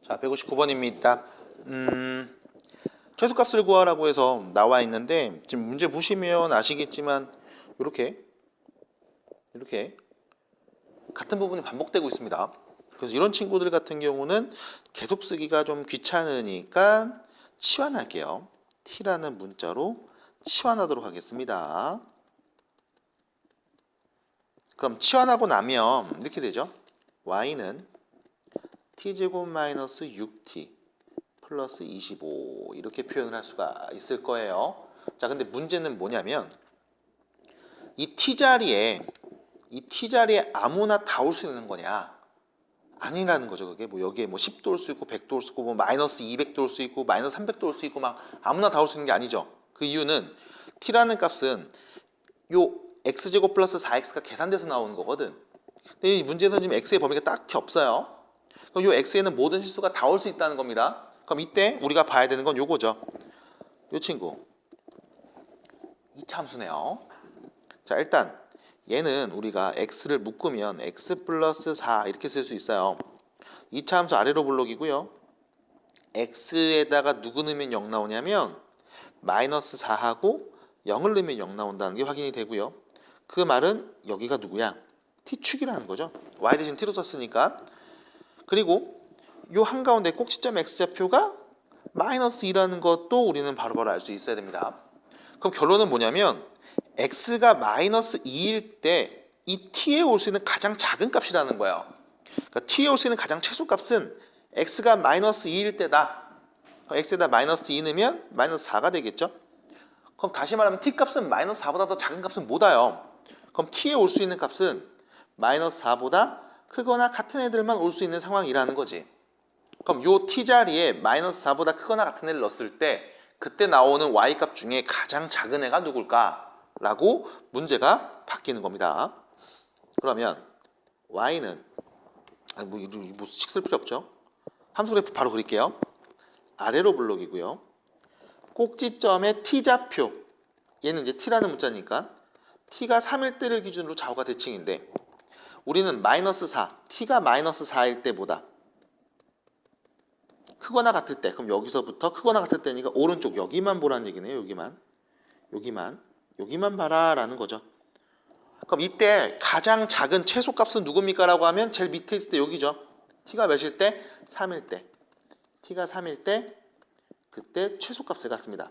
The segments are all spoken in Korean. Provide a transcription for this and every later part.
자, 159번입니다. 최소값을 구하라고 해서 나와 있는데 지금 문제 보시면 아시겠지만 이렇게 같은 부분이 반복되고 있습니다. 그래서 이런 친구들 같은 경우는 계속 쓰기가 좀 귀찮으니까 치환할게요. t라는 문자로 치환하도록 하겠습니다. 그럼 치환하고 나면 이렇게 되죠. y는 t제곱 마이너스 6t 플러스 25 이렇게 표현을 할 수가 있을 거예요. 자, 근데 문제는 뭐냐면 이 t자리에 아무나 다 올 수 있는 거냐? 아니라는 거죠. 그게 뭐 여기에 뭐 10도 올 수 있고 100도 올 수 있고 뭐 마이너스 200도 올 수 있고 마이너스 300도 올 수 있고 막 아무나 다 올 수 있는 게 아니죠. 그 이유는 t라는 값은 요 x제곱 플러스 4x가 계산돼서 나오는 거거든. 근데 이 문제에서는 지금 x의 범위가 딱히 없어요. 그럼 요 x에는 모든 실수가 다 올 수 있다는 겁니다. 그럼 이때 우리가 봐야 되는 건 요거죠. 요 친구. 이 참수네요. 자, 일단 얘는 우리가 x를 묶으면 x 플러스 4 이렇게 쓸 수 있어요. 이 참수 아래로 블록이고요. x에다가 누구 넣으면 0 나오냐면 마이너스 4하고 0을 넣으면 0 나온다는 게 확인이 되고요. 그 말은 여기가 누구야? t축이라는 거죠. y 대신 t로 썼으니까. 그리고 요 한가운데 꼭지점 x좌표가 마이너스 2라는 것도 우리는 바로바로 알 수 있어야 됩니다. 그럼 결론은 뭐냐면 x가 마이너스 2일 때 이 t에 올 수 있는 가장 작은 값이라는 거예요. 그러니까 t에 올 수 있는 가장 최소값은 x가 마이너스 2일 때다. 그럼 x에다 마이너스 2 넣으면 마이너스 4가 되겠죠. 그럼 다시 말하면 t 값은 마이너스 4보다 더 작은 값은 못 와요. 그럼 t에 올 수 있는 값은 마이너스 4보다 크거나 같은 애들만 올 수 있는 상황이라는 거지. 그럼 요 t자리에 마이너스 4보다 크거나 같은 애를 넣었을 때 그때 나오는 y값 중에 가장 작은 애가 누굴까? 라고 문제가 바뀌는 겁니다. 그러면 y는 뭐 수식 쓸 필요 없죠. 함수 그래프 바로 그릴게요. 아래로 블록이고요. 꼭지점의 t좌표, 얘는 이제 t라는 문자니까 t가 3일 때를 기준으로 좌우가 대칭인데 우리는 마이너스 4, t가 마이너스 4일 때보다 크거나 같을 때, 그럼 여기서부터 크거나 같을 때니까 오른쪽 여기만 보라는 얘기네요. 여기만 봐라 라는 거죠. 그럼 이때 가장 작은 최소값은 누굽니까? 라고 하면 제일 밑에 있을 때 여기죠. t가 몇일 때? 3일 때. t가 3일 때 그때 최소값을 갖습니다.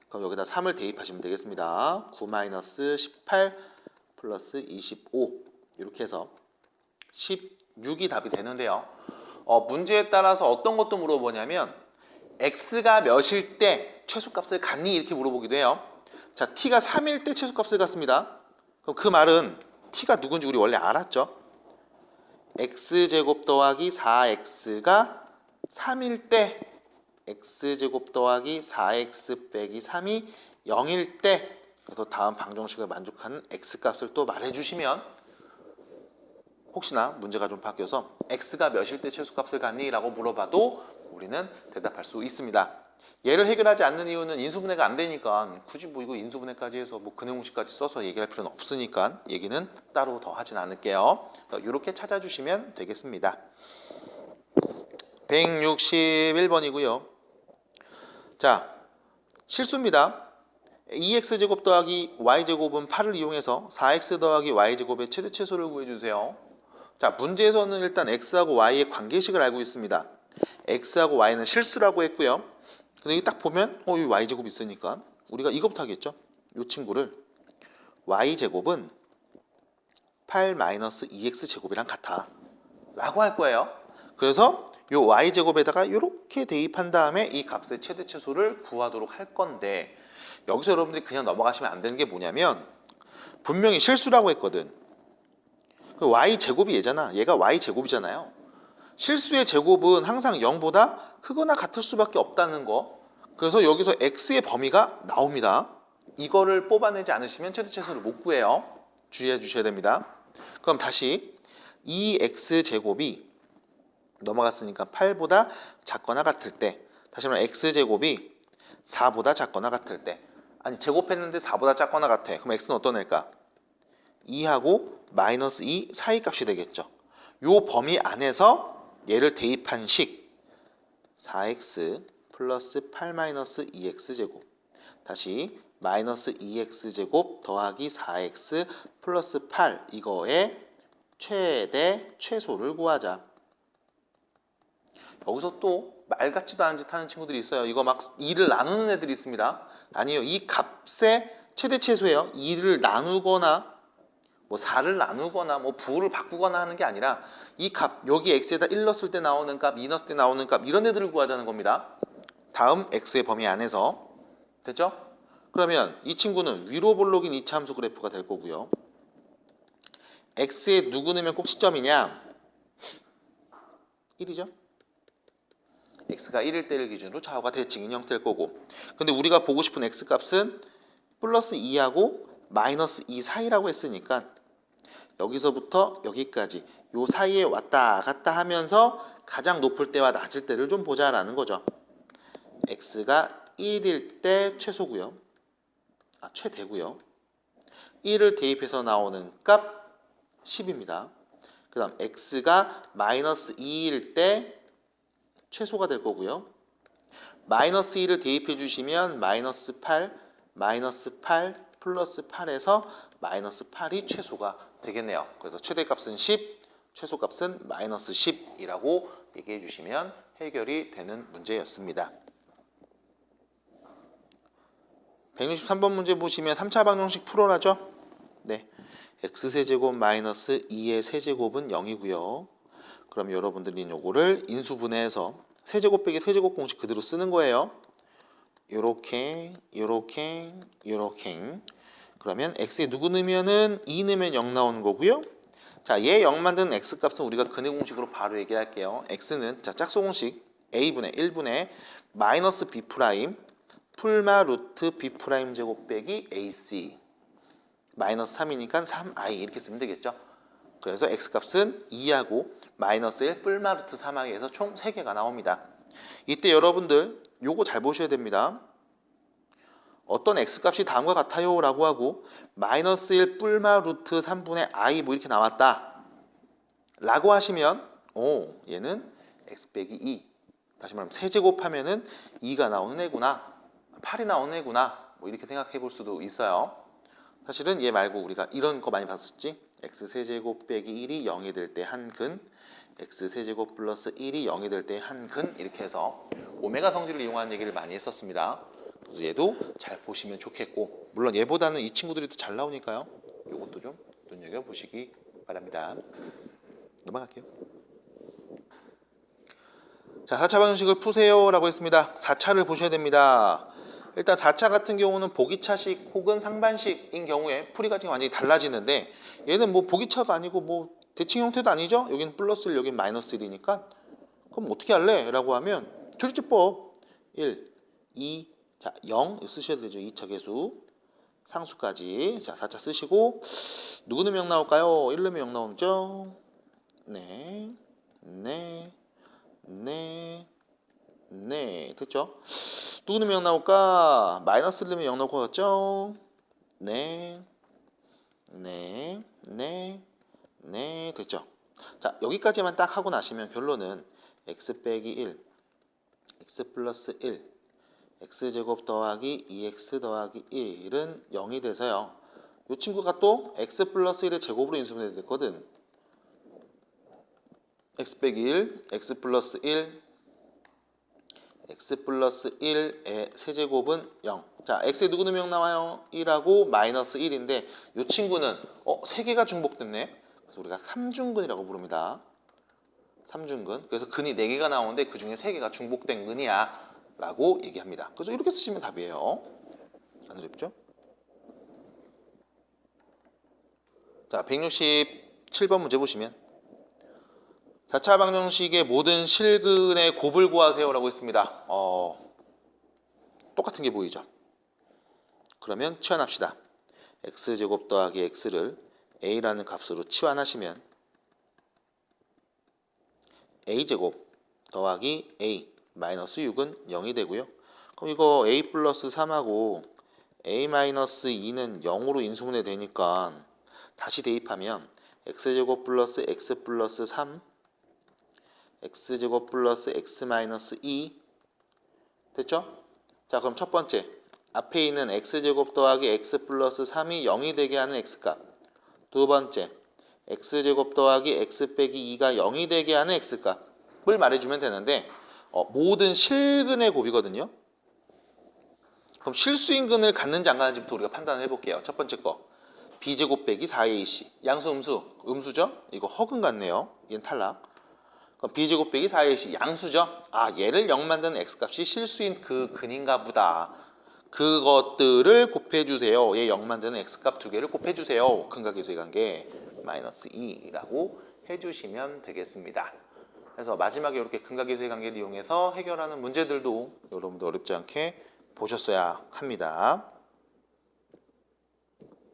그럼 여기다 3을 대입하시면 되겠습니다. 9-18 플러스 25 이렇게 해서 16이 답이 되는데요. 문제에 따라서 어떤 것도 물어보냐면 x가 몇일 때 최소값을 갖니? 이렇게 물어보기도 해요. 자, t가 3일 때 최소값을 갖습니다. 그럼 그 말은 t가 누군지 우리 원래 알았죠? x제곱 더하기 4x가 3일 때 x제곱 더하기 4x 빼기 3이 0일 때 그래서 다음 방정식을 만족하는 x값을 또 말해주시면 혹시나 문제가 좀 바뀌어서 x가 몇일 때 최소값을 갖니? 라고 물어봐도 우리는 대답할 수 있습니다. 얘를 해결하지 않는 이유는 인수분해가 안 되니까 굳이 뭐 이거 인수분해까지 해서 뭐 근해공식까지 써서 얘기할 필요는 없으니까 얘기는 따로 더 하진 않을게요. 이렇게 찾아주시면 되겠습니다. 161번이고요. 자, 실수입니다. 2x제곱 더하기 y제곱은 8을 이용해서 4x 더하기 y제곱의 최대최소를 구해주세요. 자, 문제에서는 일단 x하고 y의 관계식을 알고 있습니다. x하고 y는 실수라고 했고요. 근데 여기 딱 보면 이 y제곱 있으니까 우리가 이것부터 하겠죠. 이 친구를 y제곱은 8-2x제곱이랑 같아 라고 할 거예요. 그래서 이 y제곱에다가 이렇게 대입한 다음에 이 값의 최대최소를 구하도록 할 건데 여기서 여러분들이 그냥 넘어가시면 안 되는 게 뭐냐면 분명히 실수라고 했거든. y제곱이 얘잖아. 얘가 y제곱이잖아요. 실수의 제곱은 항상 0보다 크거나 같을 수밖에 없다는 거. 그래서 여기서 x의 범위가 나옵니다. 이거를 뽑아내지 않으시면 최대최소를 못 구해요. 주의해 주셔야 됩니다. 그럼 다시 2x제곱이 넘어갔으니까 8보다 작거나 같을 때, 다시 말하면 x제곱이 4보다 작거나 같을 때, 아니 제곱했는데 4보다 작거나 같아. 그럼 x는 어떤 애일까? 2하고 마이너스 2 사이 값이 되겠죠. 요 범위 안에서 얘를 대입한 식 4x 플러스 8 마이너스 2x 제곱 다시 마이너스 2x 제곱 더하기 4x 플러스 8 이거의 최대 최소를 구하자. 여기서 또 말 같지도 않은 짓 하는 친구들이 있어요. 이거 막 2를 나누는 애들이 있습니다. 아니요. 이 값의 최대 최소예요. 2를 나누거나 뭐 4를 나누거나 뭐 부호를 바꾸거나 하는 게 아니라 이 값, 여기 x에다 1 넣었을 때 나오는 값, 2 넣었을 때 나오는 값 이런 애들을 구하자는 겁니다. 다음 x의 범위 안에서. 됐죠? 그러면 이 친구는 위로 볼록인 이차함수 그래프가 될 거고요. x에 누구 넣으면 꼭 시점이냐? 1이죠? x가 1일 때를 기준으로 좌우가 대칭인 형태일 거고 근데 우리가 보고 싶은 x값은 플러스 2하고 마이너스 2 사이라고 했으니까 여기서부터 여기까지 요 사이에 왔다 갔다 하면서 가장 높을 때와 낮을 때를 좀 보자라는 거죠. x가 1일 때 최소고요. 최대고요. 1을 대입해서 나오는 값 10입니다. 그 다음 x가 마이너스 2일 때 최소가 될 거고요. 마이너스 2를 대입해 주시면 마이너스 8 플러스 8에서 마이너스 8이 최소가 되겠네요. 그래서 최대값은 10, 최소값은 마이너스 10이라고 얘기해 주시면 해결이 되는 문제였습니다. 163번 문제 보시면 3차 방정식 풀어라죠? 네, x세제곱 마이너스 2의 세제곱은 0이고요. 그럼 여러분들이 요거를 인수분해해서 세제곱 빼기 세제곱 공식 그대로 쓰는 거예요. 요렇게 그러면 x에 누구 넣으면은 2 넣으면 0 나오는 거고요. 자, 얘 0 만드는 x값은 우리가 근해 공식으로 바로 얘기할게요. x는 자 짝수 공식 a분의 1분의 마이너스 b 프라임 풀마 루트 b 프라임 제곱 빼기 ac 마이너스 3이니까 3i 이렇게 쓰면 되겠죠. 그래서 x값은 2하고 마이너스 1 풀마 루트 3하기에서 총 3개가 나옵니다. 이때 여러분들 요거 잘 보셔야 됩니다. 어떤 x값이 다음과 같아요 라고 하고 마이너스 1 뿔마 루트 3분의 i 뭐 이렇게 나왔다 라고 하시면 얘는 x 빼기 2 다시 말하면 세제곱하면은 2가 나오는 애구나 8이 나오는 애구나 뭐 이렇게 생각해 볼 수도 있어요. 사실은 얘 말고 우리가 이런 거 많이 봤었지. x 세제곱 빼기 1이 0이 될 때 한 근 x 세제곱 플러스 1이 0이 될 때 한 근 이렇게 해서 오메가 성질을 이용하는 얘기를 많이 했었습니다. 그래서 얘도 잘 보시면 좋겠고 물론 얘보다는 이 친구들이 더 잘 나오니까요. 이것도 좀 눈여겨보시기 바랍니다. 넘어갈게요. 자, 4차 방정식을 푸세요 라고 했습니다. 4차를 보셔야 됩니다. 일단 4차 같은 경우는 보기차식 혹은 상반식인 경우에 풀이가 지금 완전히 달라지는데 얘는 뭐 보기차가 아니고 뭐 대칭 형태도 아니죠. 여기는 플러스 1, 여기는 마이너스 1이니까 그럼 어떻게 할래? 라고 하면 조리제법 1, 2, 자 0 쓰셔야 되죠. 2차 계수 상수까지 자 4차 쓰시고 누구 넣으면 0 나올까요? 1 넣으면 0 나오죠. 네 됐죠? 누구 넣으면 0 나올까? 마이너스 1 넣으면 0 나올 것 같죠? 네 됐죠? 자 여기까지만 딱 하고 나시면 결론은 x 빼기 1 x 플러스 1 x제곱 더하기 2x 더하기 1은 0이 돼서요. 이 친구가 또 x 플러스 1의 제곱으로 인수분해 됐거든. x 빼기 1 x 플러스 1 x 플러스 1의 세제곱은 0. 자, x에 누구 넣으면 0 나와요? 1하고 마이너스 1인데 이 친구는 3개가 중복됐네. 그래서 우리가 3중근이라고 부릅니다. 3중근. 그래서 근이 4개가 나오는데 그 중에 3개가 중복된 근이야 라고 얘기합니다. 그래서 이렇게 쓰시면 답이에요. 안 어렵죠? 자, 167번 문제 보시면 4차 방정식의 모든 실근의 곱을 구하세요 라고 했습니다. 똑같은 게 보이죠? 그러면 치환합시다. x제곱 더하기 x를 a라는 값으로 치환하시면 a제곱 더하기 a 마이너스 6은 0이 되고요. 그럼 이거 a 플러스 3하고 a 마이너스 2는 0으로 인수분해 되니까 다시 대입하면 x제곱 플러스 x 플러스 3 x제곱 플러스 x 마이너스 2 됐죠? 자, 그럼 첫 번째 앞에 있는 x제곱 더하기 x 플러스 3이 0이 되게 하는 x값. 두 번째 x제곱 더하기 x 빼기 2가 0이 되게 하는 x값을 말해주면 되는데 모든 실근의 곱이거든요. 그럼 실수인근을 갖는지 안 갖는지부터 우리가 판단을 해볼게요. 첫 번째 거 b제곱 빼기 4ac 양수 음수죠? 이거 허근 같네요. 얘는 탈락. 그럼 b제곱 빼기 4ac 양수죠? 아, 얘를 0 만드는 x값이 실수인 그 근인가 보다. 그것들을 곱해주세요. 얘 0 만드는 x값 두 개를 곱해주세요. 근각계수의 관계 마이너스 2라고 해주시면 되겠습니다. 그래서 마지막에 이렇게 근각계수의 관계를 이용해서 해결하는 문제들도 여러분들 어렵지 않게 보셨어야 합니다.